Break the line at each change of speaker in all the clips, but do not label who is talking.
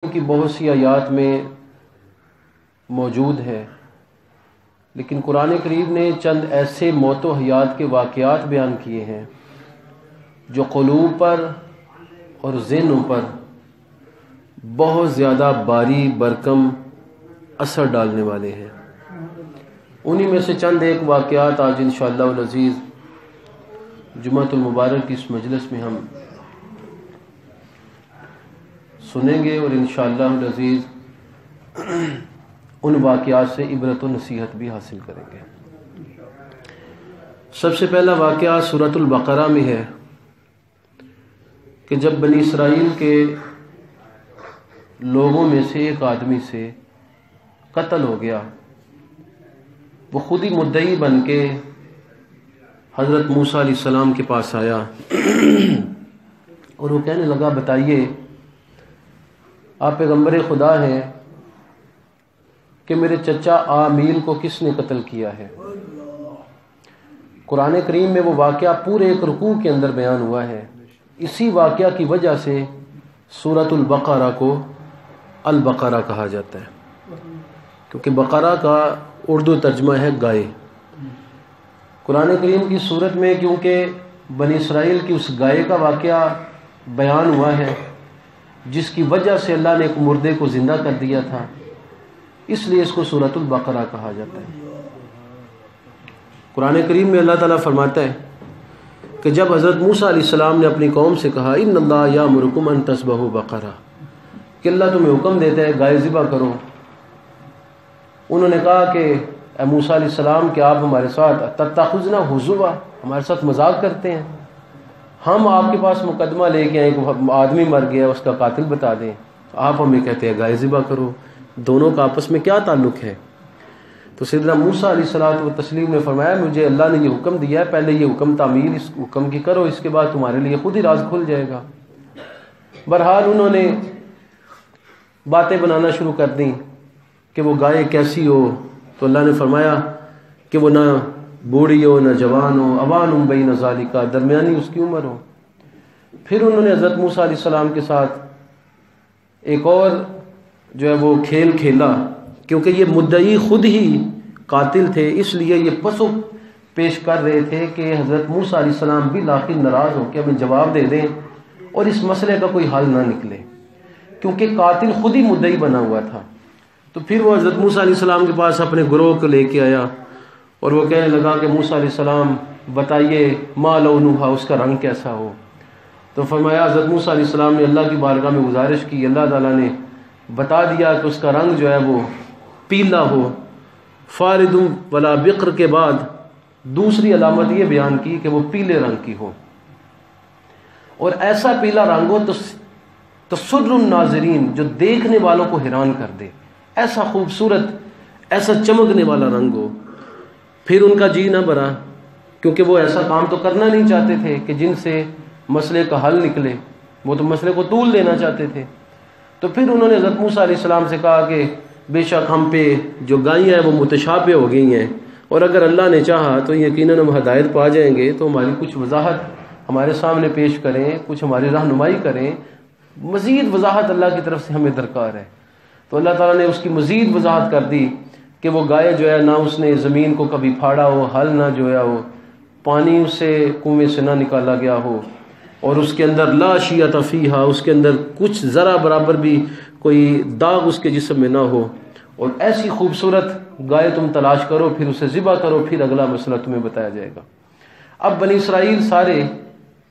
کی بہت سی آیات میں موجود ہے، لیکن قرآن کریم نے چند ایسے موت و حیات کے واقعات بیان کیے ہیں جو قلوب پر اور ذہنوں پر بہت زیادہ باری برکم اثر ڈالنے والے ہیں۔ انہی میں سے چند ایک واقعات آج انشاءاللہ العزیز جمعۃ المبارک کی اس مجلس میں ہم سنیں گے اور انشاءاللہ العزیز ان واقعات سے عبرت و نصیحت بھی حاصل کریں گے۔ سب سے پہلا واقعہ سورۃ البقرہ میں ہے کہ جب بنی اسرائیل کے لوگوں میں سے ایک آدمی سے قتل ہو گیا، وہ خود ہی مدعی بن کے حضرت موسیٰ علیہ السلام کے پاس آیا اور وہ کہنے لگا بتائیے آپ پیغمبر خدا ہیں کہ میرے چچا عامیل کو کس نے قتل کیا ہے؟ قرآن کریم میں وہ واقعہ پورے ایک رکوع کے اندر بیان ہوا ہے۔ اسی واقعہ کی وجہ سے سورۃ البقرہ کو البقرہ کہا جاتا ہے، کیونکہ بقرہ کا اردو ترجمہ ہے گائے۔ قرآن کریم کی صورت میں کیونکہ بنی اسرائیل کی اس گائے کا واقعہ بیان ہوا ہے جس کی وجہ سے اللہ نے ایک مردے کو زندہ کر دیا تھا، اس لیے اس کو سورۃ البقرہ کہا جاتا ہے۔ قرآن کریم میں اللہ تعالیٰ فرماتا ہے کہ جب حضرت موسیٰ علیہ السلام نے اپنی قوم سے کہا ان اللہ یامرکم ان تذبحوا بقرہ، کہ اللہ تمہیں حکم دیتا ہے گائے ذبح کرو، انہوں نے کہا کہ اے موسیٰ علیہ السلام کہ آپ ہمارے ساتھ تتخذنا ہزوا، ہمارے ساتھ مذاق کرتے ہیں، ہم آپ کے پاس مقدمہ لے کے آئیں کہ آدمی مر گیا اس کا قاتل بتا دیں، آپ ہمیں کہتے ہیں گائے ذبح کرو، دونوں کا آپس میں کیا تعلق ہے؟ تو سیدنا موسیٰ علیہ الصلوۃ والتسلیم نے فرمایا مجھے اللہ نے یہ حکم دیا ہے، پہلے یہ حکم تعمیل اس حکم کی کرو، اس کے بعد تمہارے لیے خود ہی راز کھل جائے گا۔ بہرحال انہوں نے باتیں بنانا شروع کر دیں کہ وہ گائے کیسی ہو، تو اللہ نے فرمایا کہ وہ نہ بوڑھی ہو نہ جوان ہو، اوان بین ذالک، درمیانی اس کی عمر ہو۔ پھر انہوں نے حضرت موسیٰ علیہ السلام کے ساتھ ایک اور جو ہے وہ کھیل کھیلا، کیونکہ یہ مدعی خود ہی قاتل تھے، اس لیے یہ پسو پیش کر رہے تھے کہ حضرت موسیٰ علیہ السلام بالآخر ناراض ہو کے ہمیں جواب دے دیں اور اس مسئلے کا کوئی حل نہ نکلے، کیونکہ قاتل خود ہی مدعی بنا ہوا تھا۔ تو پھر وہ حضرت موسیٰ علیہ السلام کے پاس اپنے گروہ کو لے کے آیا اور وہ کہنے لگا کہ موسیٰ علیہ السلام بتائیے ما لونھا، اس کا رنگ کیسا ہو؟ تو فرمایا حضرت موسیٰ علیہ السلام نے اللہ کی بارگاہ میں گزارش کی، اللہ تعالیٰ نے بتا دیا کہ اس کا رنگ جو ہے وہ پیلا ہو، فارد ولا بقر کے بعد دوسری علامت یہ بیان کی کہ وہ پیلے رنگ کی ہو، اور ایسا پیلا رنگ ہو تو تسر الناظرین، جو دیکھنے والوں کو حیران کر دے، ایسا خوبصورت ایسا چمکنے والا رنگ ہو۔ پھر ان کا جی نہ بھرا، کیونکہ وہ ایسا کام تو کرنا نہیں چاہتے تھے کہ جن سے مسئلے کا حل نکلے، وہ تو مسئلے کو طول دینا چاہتے تھے۔ تو پھر انہوں نے حضرت موسیٰ علیہ السلام سے کہا کہ بے شک ہم پہ جو گائیاں ہیں وہ متشابہ ہو گئی ہیں، اور اگر اللہ نے چاہا تو یقیناً ہم ہدایت پا جائیں گے، تو ہماری کچھ وضاحت ہمارے سامنے پیش کریں، کچھ ہماری رہنمائی کریں، مزید وضاحت اللہ کی طرف سے ہمیں درکار ہے۔ تو اللہ تعالیٰ نے اس کی مزید وضاحت کر دی کہ وہ گائے جو ہے نہ اس نے زمین کو کبھی پھاڑا ہو، ہل نہ جو ہے وہ پانی اس سے کنویں سے نہ نکالا گیا ہو، اور اس کے اندر لا شیۃ فیہا، اس کے اندر کچھ ذرا برابر بھی کوئی داغ اس کے جسم میں نہ ہو، اور ایسی خوبصورت گائے تم تلاش کرو، پھر اسے ذبح کرو، پھر اگلا مسئلہ تمہیں بتایا جائے گا۔ اب بنی اسرائیل سارے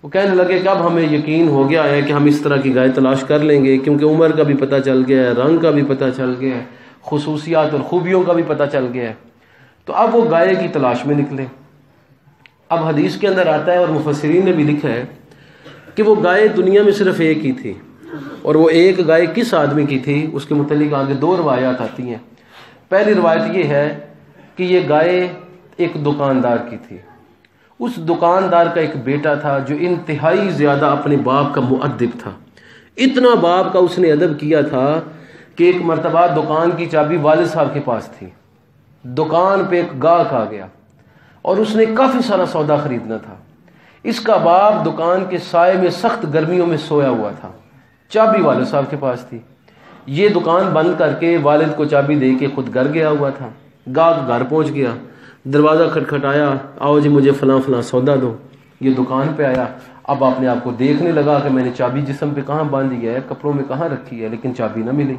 وہ کہنے لگے کہ اب ہمیں یقین ہو گیا ہے کہ ہم اس طرح کی گائے تلاش کر لیں گے، کیونکہ عمر کا بھی پتہ چل گیا ہے، رنگ کا بھی پتہ چل گیا ہے، خصوصیات اور خوبیوں کا بھی پتہ چل گیا ہے۔ تو اب وہ گائے کی تلاش میں نکلے۔ اب حدیث کے اندر آتا ہے اور مفسرین نے بھی لکھا ہے کہ وہ گائے دنیا میں صرف ایک ہی تھی، اور وہ ایک گائے کس آدمی کی تھی اس کے متعلق آگے دو روایات آتی ہیں۔ پہلی روایت یہ ہے کہ یہ گائے ایک دکاندار کی تھی، اس دکاندار کا ایک بیٹا تھا جو انتہائی زیادہ اپنے باپ کا مؤدب تھا، اتنا باپ کا اس نے ادب کیا تھا کہ ایک مرتبہ دکان کی چابی والد صاحب کے پاس تھی، دکان پہ ایک گاہک آ گیا اور اس نے کافی سارا سودا خریدنا تھا، اس کا باپ دکان کے سائے میں سخت گرمیوں میں سویا ہوا تھا، چابی والد صاحب کے پاس تھی، یہ دکان بند کر کے والد کو چابی دے کے خود گھر گیا ہوا تھا. گاہک گھر پہنچ گیا, دروازہ کھٹکھٹایا, آؤ جی مجھے فلاں فلاں سودا دو. یہ دکان پہ آیا, اب اپنے آپ کو دیکھنے لگا کہ میں نے چابی جسم پہ کہاں باندھی ہے, کپڑوں میں کہاں رکھی ہے, لیکن چابی نہ ملی.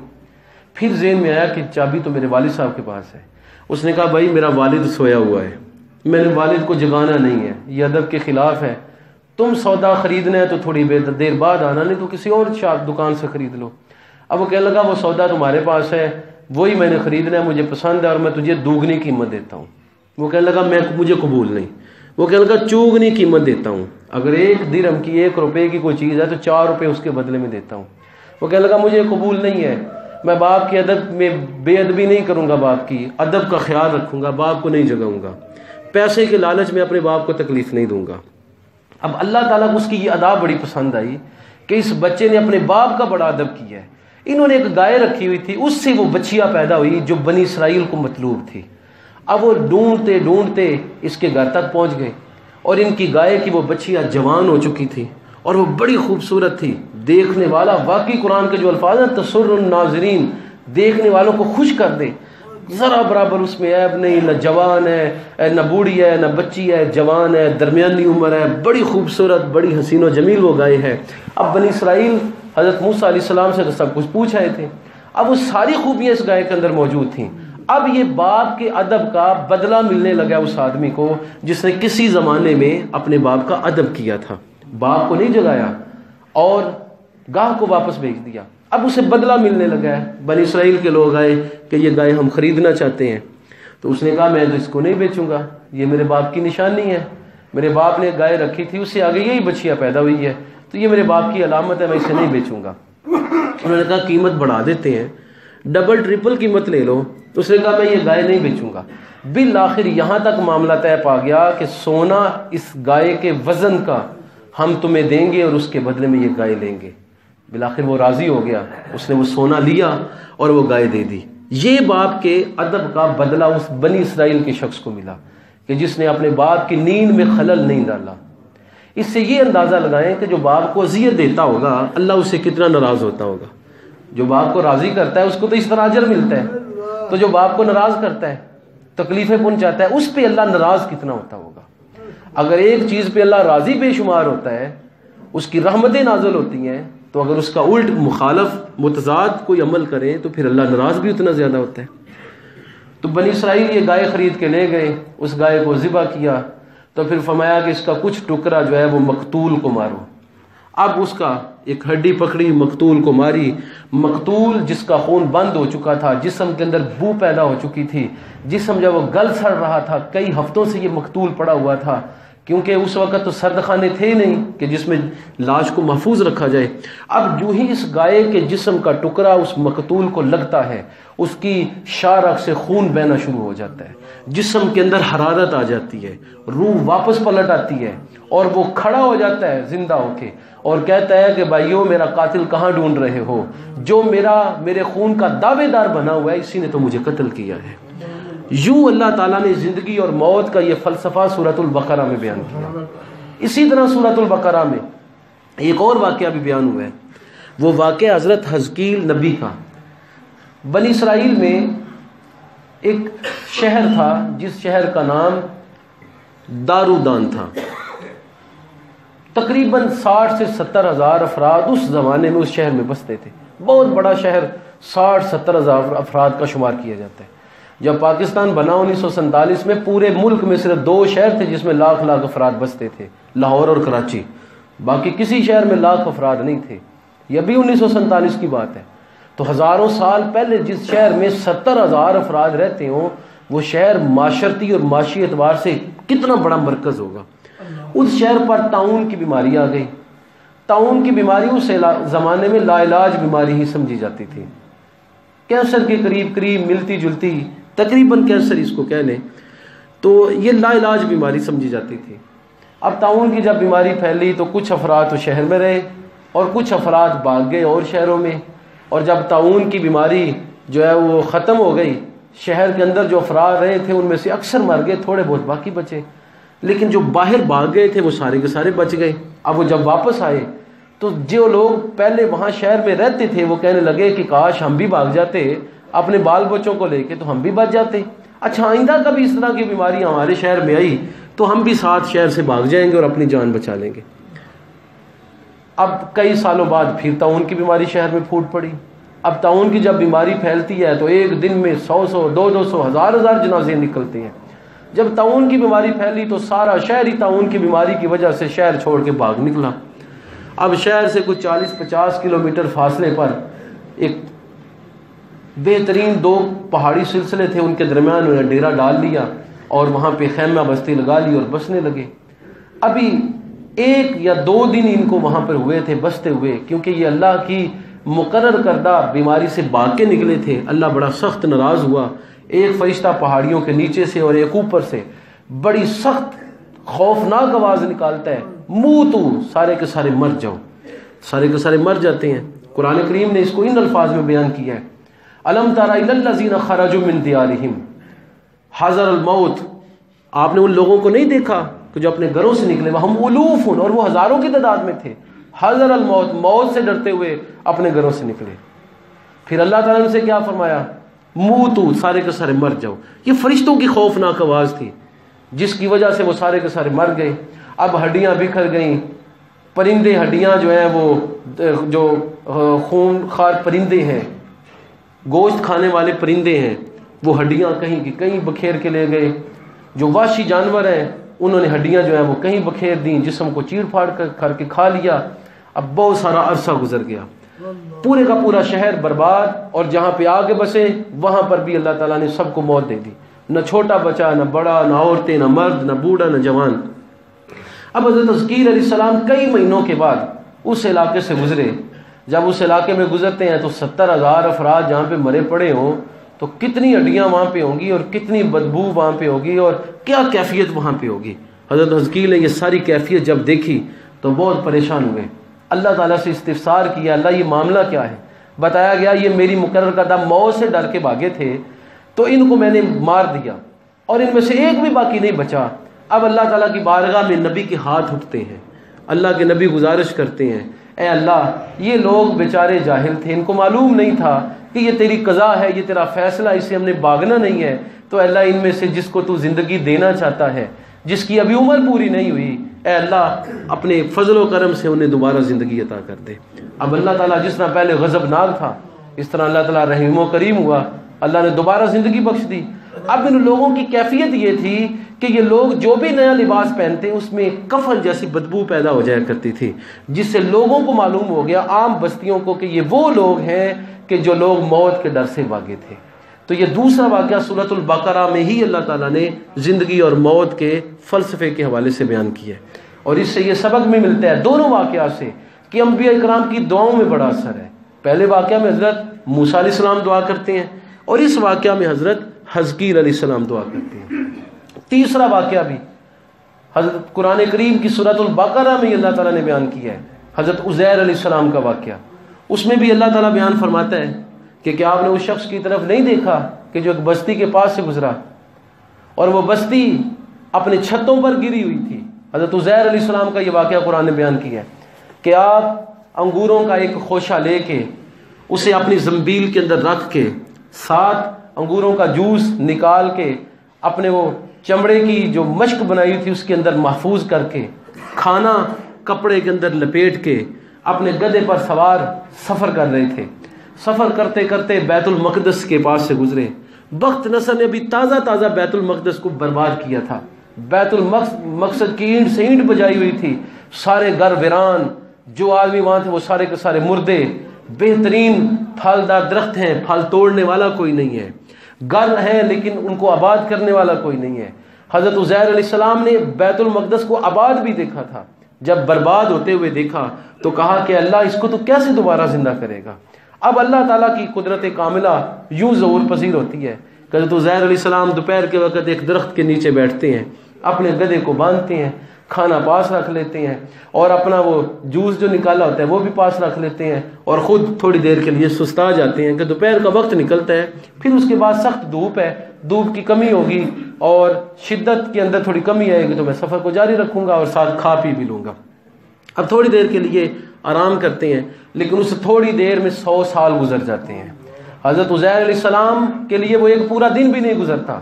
پھر ذہن میں آیا کہ چابی تو میرے والد صاحب کے پاس ہے. اس نے کہا بھائی میرا والد سویا ہوا ہے, میں نے والد کو جگانا نہیں ہے, یہ ادب کے خلاف ہے. تم سودا خریدنا ہے تو تھوڑی دیر بعد آنا, نہیں تو کسی اور دکان سے خرید لو. اب وہ کہنے لگا وہ سودا تمہارے پاس ہے, وہی میں نے خریدنا ہے, مجھے پسند ہے اور میں تجھے دوگنی قیمت دیتا ہوں. وہ کہنے لگا مجھے قبول نہیں. وہ کہنے لگا چوگنی قیمت دیتا ہوں, اگر 1 درہم کی 1 روپے کی کوئی چیز ہے تو 4 روپے اس کے بدلے میں دیتا ہوں. وہ کہنے لگا مجھے قبول نہیں ہے, میں باپ کے ادب میں بے ادبی نہیں کروں گا, باپ کی ادب کا خیال رکھوں گا, باپ کو نہیں جگاؤں گا, پیسے کے لالچ میں اپنے باپ کو تکلیف نہیں دوں گا. اب اللہ تعالیٰ کو اس کی یہ ادا بڑی پسند آئی کہ اس بچے نے اپنے باپ کا بڑا ادب کیا ہے. انہوں نے ایک گائے رکھی ہوئی تھی, اس سے وہ بچیا پیدا ہوئی جو بنی اسرائیل کو مطلوب تھی. اب وہ ڈھونڈتے ڈھونڈتے اس کے گھر تک پہنچ گئے اور ان کی گائے کی وہ بچیا جوان ہو چکی تھی اور وہ بڑی خوبصورت تھی. دیکھنے والا, واقعی قرآن کے جو الفاظ ہیں تسر الناظرین, دیکھنے والوں کو خوش کر دے. ذرا برابر اس میں عیب نہیں, نہ جوان ہے نہ بوڑھی ہے نہ بچی ہے, جوان ہے, درمیانی عمر ہے, بڑی خوبصورت, بڑی حسین و جمیل وہ گائے ہے. اب بنی اسرائیل حضرت موسیٰ علیہ السلام سے تو سب کچھ پوچھ آئے تھے, اب وہ ساری خوبیاں اس گائے کے اندر موجود تھیں. اب یہ باپ کے ادب کا بدلہ ملنے لگا اس آدمی کو جس نے کسی زمانے میں اپنے باپ کا ادب کیا تھا. باپ کو نہیں جگایا اور گاہ کو واپس بھیج دیا. اب اسے بدلہ ملنے لگا ہے. بنی اسرائیل کے لوگ آئے کہ یہ گائے ہم خریدنا چاہتے ہیں, تو اس نے کہا میں تو اس کو نہیں بیچوں گا, یہ میرے باپ کی نشانی ہے, میرے باپ نے گائے رکھی تھی, اس سے آگے یہی بچیا پیدا ہوئی ہے, تو یہ میرے باپ کی علامت ہے, میں اسے نہیں بیچوں گا. انہوں نے کہا قیمت بڑھا دیتے ہیں, ڈبل ٹرپل قیمت لے لو. اس نے کہا میں یہ گائے نہیں بیچوں گا. بالآخر یہاں تک معاملہ طے پا گیا کہ سونا اس گائے کے وزن کا ہم تمہیں دیں گے اور اس کے بدلے میں یہ گائے لیں گے. بالآخر وہ راضی ہو گیا, اس نے وہ سونا لیا اور وہ گائے دے دی. یہ باپ کے ادب کا بدلہ اس بنی اسرائیل کے شخص کو ملا کہ جس نے اپنے باپ کی نیند میں خلل نہیں ڈالا. اس سے یہ اندازہ لگائیں کہ جو باپ کو اذیت دیتا ہوگا اللہ اس سے کتنا ناراض ہوتا ہوگا. جو باپ کو راضی کرتا ہے اس کو تو اس طرح اجر ملتا ہے, تو جو باپ کو ناراض کرتا ہے, تکلیفیں پہنچاتا ہے, اس پہ اللہ ناراض کتنا ہوتا ہوگا. اگر ایک چیز پہ اللہ راضی بے شمار ہوتا ہے, اس کی رحمتیں نازل ہوتی ہیں, تو اگر اس کا الٹ مخالف متضاد کوئی عمل کرے تو پھر اللہ ناراض بھی اتنا زیادہ ہوتا ہے. تو بنی اسرائیل یہ گائے خرید کے لے گئے, اس گائے کو ذبح کیا, تو پھر فرمایا کہ اس کا کچھ ٹکڑا جو ہے وہ مقتول کو مارو. اب اس کا ایک ہڈی پکڑی, مقتول کو ماری. مقتول جس کا خون بند ہو چکا تھا, جسم کے اندر بو پیدا ہو چکی تھی, جسم جب وہ گل سڑ رہا تھا, کئی ہفتوں سے یہ مقتول پڑا ہوا تھا, کیونکہ اس وقت تو سرد خانے تھے نہیں کہ جس میں لاش کو محفوظ رکھا جائے. اب جو ہی اس گائے کے جسم کا ٹکڑا اس مقتول کو لگتا ہے, اس کی شارخ سے خون بہنا شروع ہو جاتا ہے, جسم کے اندر حرارت آ جاتی ہے, روح واپس پلٹ آتی ہے اور وہ کھڑا ہو جاتا ہے زندہ ہو کے اور کہتا ہے کہ بھائیو میرا قاتل کہاں ڈھونڈ رہے ہو, جو میرے خون کا دعوے دار بنا ہوا ہے اسی نے تو مجھے قتل کیا ہے. یوں اللہ تعالیٰ نے زندگی اور موت کا یہ فلسفہ سورۃ البقرہ میں بیان کیا. اسی طرح سورۃ البقرہ میں ایک اور واقعہ بھی بیان ہوا ہے. وہ واقعہ حضرت حزقیل نبی کا. بنی اسرائیل میں ایک شہر تھا جس شہر کا نام دارودان تھا. تقریباً 60 سے 70 ہزار افراد اس زمانے میں اس شہر میں بستے تھے. بہت بڑا شہر, 60-70 ہزار افراد کا شمار کیا جاتا ہے. جب پاکستان بنا 1947 میں پورے ملک میں صرف 2 شہر تھے جس میں لاکھ افراد بستے تھے, لاہور اور کراچی. باقی کسی شہر میں لاکھ افراد نہیں تھے. یہ بھی 1947 کی بات ہے. تو ہزاروں سال پہلے جس شہر میں 70 ہزار افراد رہتے ہوں, وہ شہر معاشرتی اور معاشی اعتبار سے کتنا بڑا مرکز ہوگا. اس شہر پر طاعون کی بیماری آ گئی. طاعون کی بیماری اس زمانے میں لا علاج بیماری ہی سمجھی جاتی تھی. کینسر کے قریب ملتی جلتی, تقریباً کینسر اس کو کہہ لیں, تو یہ لا علاج بیماری سمجھی جاتی تھی. اب طاعون کی جب بیماری پھیلی تو کچھ افراد تو شہر میں رہے اور کچھ افراد بھاگ گئے اور شہروں میں. اور جب طاعون کی بیماری جو ہے وہ ختم ہو گئی, شہر کے اندر جو افراد رہے تھے ان میں سے اکثر مر گئے, تھوڑے بہت باقی بچے. لیکن جو باہر بھاگ گئے تھے وہ سارے کے سارے بچ گئے. اب وہ جب واپس آئے تو جو لوگ پہلے وہاں شہر میں رہتے تھے وہ کہنے لگے کہ کاش ہم بھی بھاگ جاتے اپنے بال بچوں کو لے کے تو ہم بھی بچ جاتے. اچھا آئندہ کبھی اس طرح کی بیماری ہمارے شہر میں آئی تو ہم بھی ساتھ شہر سے بھاگ جائیں گے اور اپنی جان بچا لیں گے. اب کئی سالوں بعد پھر طاعون کی بیماری شہر میں پھوٹ پڑی. اب طاعون کی جب بیماری پھیلتی ہے تو ایک دن میں 100 200 1000 جنازے نکلتے ہیں. جب طاعون کی بیماری پھیلی تو سارا شہر ہی طاعون کی بیماری کی وجہ سے شہر چھوڑ کے بھاگ نکلا. اب شہر سے کچھ 40-50 کلومیٹر فاصلے پر ایک بہترین 2 پہاڑی سلسلے تھے, ان کے درمیان انہوں نے ڈیرا ڈال لیا اور وہاں پہ خیمہ بستی لگا لی اور بسنے لگے. ابھی 1 یا 2 دن ان کو وہاں پر ہوئے تھے بستے ہوئے, کیونکہ یہ اللہ کی مقرر کردہ بیماری سے بھاگ کے نکلے تھے. اللہ بڑا سخت ناراض ہوا. ایک فرشتہ پہاڑیوں کے نیچے سے اور ایک اوپر سے بڑی سخت خوفناک آواز نکالتا ہے, منہ تو سارے کے سارے مر جاؤ. سارے کے سارے مر جاتے ہیں. قرآن کریم نے اس کو ان الفاظ میں بیان کیا ہے, الم تر الی الذین خرجوا من دیارہم حذر الموت. آپ نے ان لوگوں کو نہیں دیکھا کہ جو اپنے گھروں سے نکلے, وہم الوف, اور وہ ہزاروں کی تعداد میں تھے, حذر الموت, موت سے ڈرتے ہوئے اپنے گھروں سے نکلے. پھر اللہ تعالیٰ نے سے کیا فرمایا, منہ تو سارے کے سارے مر جاؤ. یہ فرشتوں کی خوفناک آواز تھی جس کی وجہ سے وہ سارے کے سارے مر گئے. اب ہڈیاں بکھر گئیں, پرندے ہڈیاں جو ہیں وہ جو خون خار پرندے ہیں, گوشت کھانے والے پرندے ہیں, وہ ہڈیاں کہیں کی کہیں بکھیر کے لے گئے. جو وحشی جانور ہیں انہوں نے ہڈیاں جو ہیں وہ کہیں بکھیر دیں, جسم کو چیر پھاڑ کر کے کھا لیا. اب بہت سارا عرصہ گزر گیا, پورے کا پورا شہر برباد, اور جہاں پہ آگے بسے وہاں پر بھی اللہ تعالیٰ نے سب کو موت دے دی. نہ چھوٹا بچہ, نہ بڑا, نہ عورتیں, نہ مرد, نہ بوڑھا, نہ جوان. اب حضرت حزقیل علیہ السلام کئی مہینوں کے بعد اس علاقے سے گزرے. جب اس علاقے میں گزرتے ہیں تو 70,000 افراد جہاں پہ مرے پڑے ہوں تو کتنی ہڈیاں وہاں پہ ہوں گی اور کتنی بدبو وہاں پہ ہوگی اور کیا کیفیت وہاں پہ ہوگی. حضرت حزقیل نے یہ ساری کیفیت جب دیکھی تو بہت پریشان ہوئے. اللہ تعالیٰ سے استفسار کیا, اللہ یہ معاملہ کیا ہے؟ بتایا گیا یہ میری مقرر کردہ موت سے ڈر کے بھاگے تھے تو ان کو میں نے مار دیا اور ان میں سے ایک بھی باقی نہیں بچا. اب اللہ تعالیٰ کی بارگاہ میں نبی کے ہاتھ اٹھتے ہیں. اللہ کے نبی گزارش کرتے ہیں, اے اللہ یہ لوگ بیچارے جاہل تھے, ان کو معلوم نہیں تھا کہ یہ تیری قضا ہے, یہ تیرا فیصلہ, اس سے ہم نے بھاگنا نہیں ہے. تو اللہ ان میں سے جس کو تو زندگی دینا چاہتا ہے, جس کی ابھی عمر پوری نہیں ہوئی, اے اللہ اپنے فضل و کرم سے انہیں دوبارہ زندگی عطا کر دے. اب اللہ تعالیٰ جس طرح پہلے غضبناک تھا اس طرح اللہ تعالیٰ رحیم و کریم ہوا, اللہ نے دوبارہ زندگی بخش دی. اب ان لوگوں کی کیفیت یہ تھی کہ یہ لوگ جو بھی نیا لباس پہنتے اس میں کفن جیسی بدبو پیدا ہو جایا کرتی تھی, جس سے لوگوں کو معلوم ہو گیا, عام بستیوں کو, کہ یہ وہ لوگ ہیں کہ جو لوگ موت کے ڈر سے بھاگے تھے. تو یہ دوسرا واقعہ سورۃ البقرہ میں ہی اللہ تعالیٰ نے زندگی اور موت کے فلسفے کے حوالے سے بیان کیا ہے. اور اس سے یہ سبق بھی ملتا ہے دونوں واقعات سے کہ انبیاء اکرام کی دعاؤں میں بڑا اثر ہے. پہلے واقعہ میں حضرت موسیٰ علیہ السلام دعا کرتے ہیں اور اس واقعہ میں حضرت حزقیل علیہ السلام دعا کرتے ہیں. تیسرا واقعہ بھی حضرت قرآن کریم کی سورۃ البقرہ میں اللہ تعالیٰ نے بیان کیا ہے, حضرت عزیر علیہ السلام کا واقعہ. اس میں بھی اللہ تعالیٰ بیان فرماتا ہے کہ کیا آپ نے اس شخص کی طرف نہیں دیکھا کہ جو ایک بستی کے پاس سے گزرا اور وہ بستی اپنے چھتوں پر گری ہوئی تھی. حضرت عزیر علیہ السلام کا یہ واقعہ قرآن نے بیان کیا ہے کہ آپ انگوروں کا ایک خوشہ لے کے اسے اپنی زنبیل کے اندر رکھ کے 7 انگوروں کا جوس نکال کے اپنے وہ چمڑے کی جو مشک بنائی تھی اس کے اندر محفوظ کر کے کھانا کپڑے کے اندر لپیٹ کے اپنے گدھے پر سوار سفر کر رہے تھے. سفر کرتے کرتے بیت المقدس کے پاس سے گزرے. بخت نصر نے بھی تازہ بیت المقدس کو برباد کیا تھا. بیت المقدس کی اینٹ سے اینٹ بجائی ہوئی تھی, سارے گھر ویران, جو آدمی وہاں تھے وہ سارے کے سارے مردے. بہترین پھلدار درخت ہیں, پھل توڑنے والا کوئی نہیں ہے. گھر ہیں لیکن ان کو آباد کرنے والا کوئی نہیں ہے. حضرت عزیر علیہ السلام نے بیت المقدس کو آباد بھی دیکھا تھا. جب برباد ہوتے ہوئے دیکھا تو کہا کہ اللہ اس کو تو کیسے دوبارہ زندہ کرے گا. اب اللہ تعالیٰ کی قدرت کاملہ یوں ظہور پذیر ہوتی ہے کہ حضرت عزیر علیہ السلام دوپہر کے وقت ایک درخت کے نیچے بیٹھتے ہیں, اپنے گدھے کو باندھتے ہیں, کھانا پاس رکھ لیتے ہیں اور اپنا وہ جوس جو نکالا ہوتا ہے وہ بھی پاس رکھ لیتے ہیں اور خود تھوڑی دیر کے لیے سستا جاتے ہیں کہ دوپہر کا وقت نکلتا ہے. پھر اس کے بعد سخت دھوپ ہے, دھوپ کی کمی ہوگی اور شدت کے اندر تھوڑی کمی آئے گی تو میں سفر کو جاری رکھوں گا اور ساتھ کھا پی بھی لوں گا. اب تھوڑی دیر کے لیے آرام کرتے ہیں، لیکن اس تھوڑی دیر میں 100 سال گزر جاتے ہیں۔ حضرت عزیر علیہ السلام کے لیے وہ ایک پورا دن بھی نہیں گزرتا،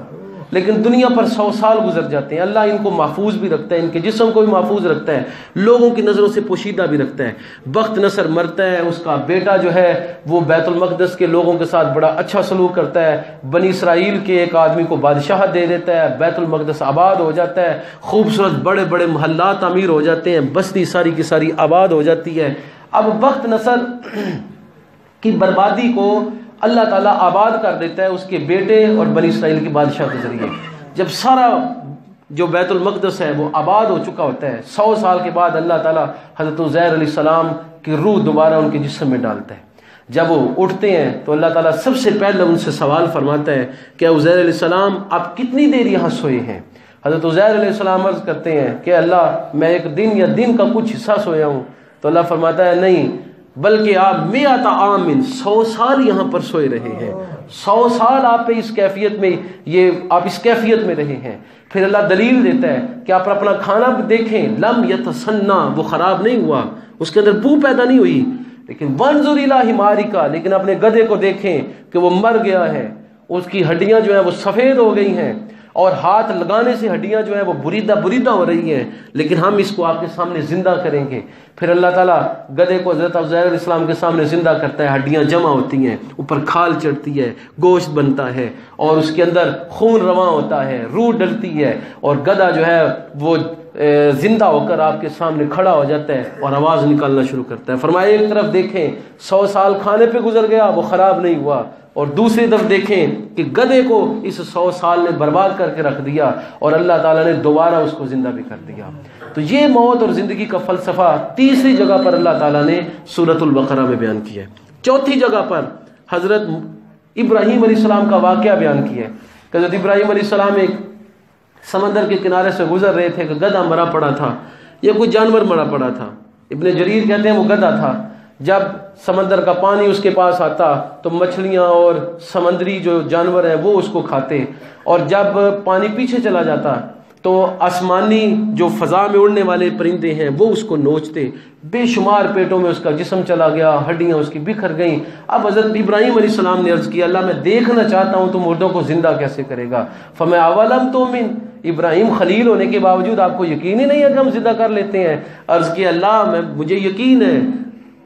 لیکن دنیا پر 100 سال گزر جاتے ہیں۔ اللہ ان کو محفوظ بھی رکھتا ہے، ان کے جسم کو بھی محفوظ رکھتا ہے، لوگوں کی نظروں سے پوشیدہ بھی رکھتا ہے۔ بخت نصر مرتا ہے، اس کا بیٹا جو ہے وہ بیت المقدس کے لوگوں کے ساتھ بڑا اچھا سلوک کرتا ہے، بنی اسرائیل کے ایک آدمی کو بادشاہ دے دیتا ہے، بیت المقدس آباد ہو جاتا ہے، خوبصورت بڑے بڑے محلات تعمیر ہو جاتے ہیں، بستی ساری کی ساری آباد ہو جاتی ہے۔ اب بخت نصر کی بربادی کو اللہ تعالیٰ آباد کر دیتا ہے اس کے بیٹے اور بنی اسرائیل کے بادشاہ کے ذریعے۔ جب سارا جو بیت المقدس ہے وہ آباد ہو چکا ہوتا ہے، 100 سال کے بعد اللہ تعالیٰ حضرت عزیر علیہ السلام کی روح دوبارہ ان کے جسم میں ڈالتا ہے۔ جب وہ اٹھتے ہیں تو اللہ تعالیٰ سب سے پہلے ان سے سوال فرماتا ہے کہ عزیر علیہ السلام آپ کتنی دیر یہاں سوئے ہیں؟ حضرت عزیر علیہ السلام عرض کرتے ہیں کہ اللہ میں ایک دن یا دن کا کچھ حصہ سویا ہوں۔ تو اللہ فرماتا ہے نہیں، بلکہ آپ 100 عام 100 سال یہاں پر سوئے رہے ہیں، 100 سال آپ پہ اس کیفیت میں آپ اس کیفیت میں رہے ہیں۔ پھر اللہ دلیل دیتا ہے کہ آپ اپنا کھانا دیکھیں، لم یتسنہ، وہ خراب نہیں ہوا، اس کے اندر بو پیدا نہیں ہوئی، لیکن وانظر الی حمارک، لیکن اپنے گدھے کو دیکھیں کہ وہ مر گیا ہے، اس کی ہڈیاں جو ہیں وہ سفید ہو گئی ہیں، اور ہاتھ لگانے سے ہڈیاں جو ہیں وہ بریدہ ہو رہی ہیں، لیکن ہم اس کو آپ کے سامنے زندہ کریں گے۔ پھر اللہ تعالیٰ گدھے کو حضرت عزیر علیہ السلام کے سامنے زندہ کرتا ہے، ہڈیاں جمع ہوتی ہیں، اوپر کھال چڑھتی ہے، گوشت بنتا ہے، اور اس کے اندر خون رواں ہوتا ہے، روح ڈلتی ہے، اور گدھا جو ہے وہ زندہ ہو کر آپ کے سامنے کھڑا ہو جاتا ہے اور آواز نکالنا شروع کرتا ہے۔ فرمایا ایک طرف دیکھیں 100 سال کھانے پہ گزر گیا، وہ خراب نہیں ہوا، اور دوسری طرف دیکھیں کہ گدھے کو اس 100 سال نے برباد کر کے رکھ دیا، اور اللہ تعالیٰ نے دوبارہ اس کو زندہ بھی کر دیا۔ تو یہ موت اور زندگی کا فلسفہ تیسری جگہ پر اللہ تعالیٰ نے سورۃ البقرہ میں بیان کیا ہے۔ چوتھی جگہ پر حضرت ابراہیم علیہ السلام کا واقعہ بیان کیا ہے کہ حضرت ابراہیم علیہ السلام ایک سمندر کے کنارے سے گزر رہے تھے کہ گدھا مرا پڑا تھا، یا کوئی جانور مرا پڑا تھا، ابن جریر کہتے ہیں وہ گدھا تھا۔ جب سمندر کا پانی اس کے پاس آتا تو مچھلیاں اور سمندری جو جانور ہیں وہ اس کو کھاتے، اور جب پانی پیچھے چلا جاتا تو آسمانی جو فضا میں اڑنے والے پرندے ہیں وہ اس کو نوچتے، بے شمار پیٹوں میں اس کا جسم چلا گیا، ہڈیاں اس کی بکھر گئیں۔ اب حضرت ابراہیم علیہ السلام نے عرض کیا اللہ میں دیکھنا چاہتا ہوں تو مردوں کو زندہ کیسے کرے گا؟ فَمَا أَوَلَمْ تُؤْمِنْ، ابراہیم خلیل ہونے کے باوجود آپ کو یقین ہی نہیں ہے کہ ہم زندہ کر لیتے ہیں؟ عرض کیا اللہ مجھے یقین ہے،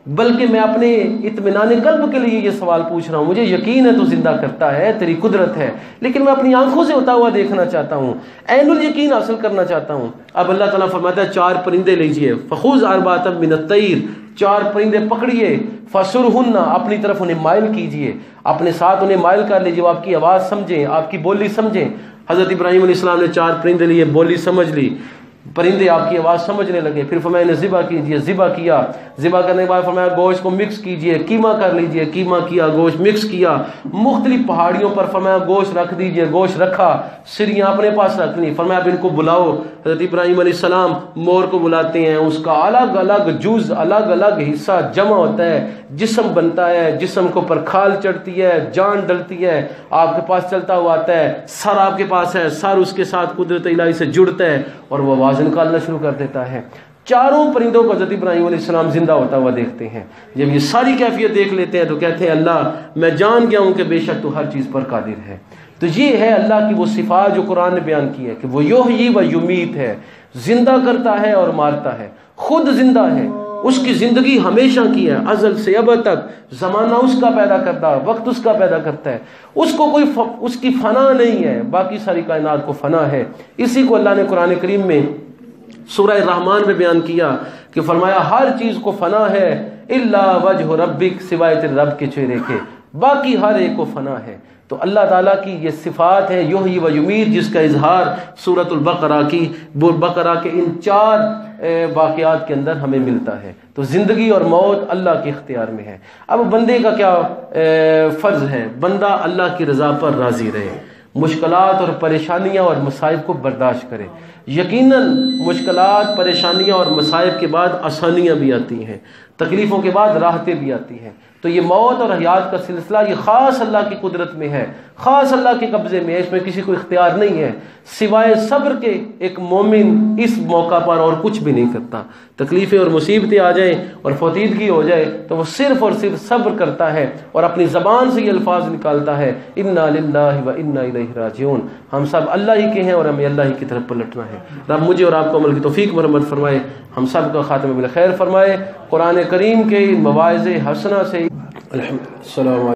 بلکہ میں اپنے اطمینان قلب کے لیے یہ سوال پوچھ رہا ہوں، مجھے یقین ہے تو زندہ کرتا ہے، تیری قدرت ہے، لیکن میں اپنی آنکھوں سے ہوتا ہوا دیکھنا چاہتا ہوں، عین الیقین حاصل کرنا چاہتا ہوں۔ اب اللہ تعالیٰ فرماتا ہے 4 پرندے لیجئے، فخذ أربعة من الطير، 4 پرندے پکڑیے، فصرهن، اپنی طرف انہیں مائل کیجئے، اپنے ساتھ انہیں مائل کر لیجئے، وہ آپ کی آواز سمجھیں، آپ کی بولی سمجھیں۔ حضرت ابراہیم علیہ السلام نے 4 پرندے لیے، بولی سمجھ لی، پرندے آپ کی آواز سمجھنے لگے، پھر فرمایا انہیں ذبح کیجئے، ذبح کیا، ذبح کرنے کے بعد فرمایا گوشت کو مکس کیجئے، قیمہ کر لیجئے، قیمہ کیا، گوشت مکس کیا، مختلف پہاڑیوں پر فرمایا گوشت رکھ دیجئے، گوشت رکھا، سریاں اپنے پاس رکھنی، فرمایا اب ان کو بلاؤ۔ حضرت ابراہیم علیہ السلام مور کو بلاتے ہیں، اس کا الگ الگ جز، الگ الگ حصہ جمع ہوتا ہے، جسم بنتا ہے، جسم کے اوپر کھال چڑھتی ہے، جان ڈلتی ہے، آپ کے پاس چلتا ہوا آتا ہے، سر آپ کے پاس ہے، سر اس کے ساتھ قدرت الہی سے جڑتا ہے اور وہ آواز نکالنا شروع کر دیتا ہے۔ 4 پرندوں کو حضرت ابراہیم علیہ السلام زندہ ہوتا ہوا دیکھتے ہیں۔ جب یہ ساری کیفیت دیکھ لیتے ہیں تو کہتے ہیں اللہ میں جان گیا ہوں کہ بے شک تو ہر چیز پر قادر ہے۔ تو یہ ہے اللہ کی وہ صفات جو قرآن نے بیان کی ہے کہ وہ یحیی و یمیت ہے، زندہ کرتا ہے اور مارتا ہے، خود زندہ ہے، اس کی زندگی ہمیشہ کی ہے، ازل سے ابد تک، زمانہ اس کا پیدا کرتا ہے، وقت اس کا پیدا کرتا ہے، اس کو کوئی اس کی فنا نہیں ہے، باقی ساری کائنات کو فنا ہے۔ اسی کو اللہ نے قرآن کریم میں سورہ الرحمن میں بیان کیا کہ فرمایا ہر چیز کو فنا ہے الا وجہ ربک، سوائے تیرے رب کے چہرے کے، باقی ہر ایک کو فنا ہے۔ تو اللہ تعالیٰ کی یہ صفات ہے یحیی و یمیت، جس کا اظہار سورۃ البقرہ کے ان 4 واقعات کے اندر ہمیں ملتا ہے۔ تو زندگی اور موت اللہ کے اختیار میں ہے۔ اب بندے کا کیا فرض ہے؟ بندہ اللہ کی رضا پر راضی رہے، مشکلات اور پریشانیاں اور مصائب کو برداشت کرے۔ یقیناً مشکلات، پریشانیاں اور مصائب کے بعد آسانیاں بھی آتی ہیں، تکلیفوں کے بعد راحتیں بھی آتی ہیں. تو یہ موت اور حیات کا سلسلہ یہ خاص اللہ کی قدرت میں ہے، خاص اللہ کے قبضے میں ہے، اس میں کسی کو اختیار نہیں ہے. سوائے صبر کے ایک مومن اس موقع پر اور کچھ بھی نہیں کرتا. تکلیفیں اور مصیبتیں آ جائیں اور فوتیدگی ہو جائے تو وہ صرف اور صرف صبر کرتا ہے اور اپنی زبان سے یہ الفاظ نکالتا ہے انا للہ و انا الیہ راجعون. ہم سب اللہ ہی کے ہیں اور ہمیں اللہ ہی کی طرف پلٹنا ہے. رب مجھے اور آپ کو عمل کی توفیق مرحمت فرمائے، ہم سب کا خاتمہ بالخیر فرمائے. قرآن کریم کے مواعظ حسنہ سے السلام علیکم.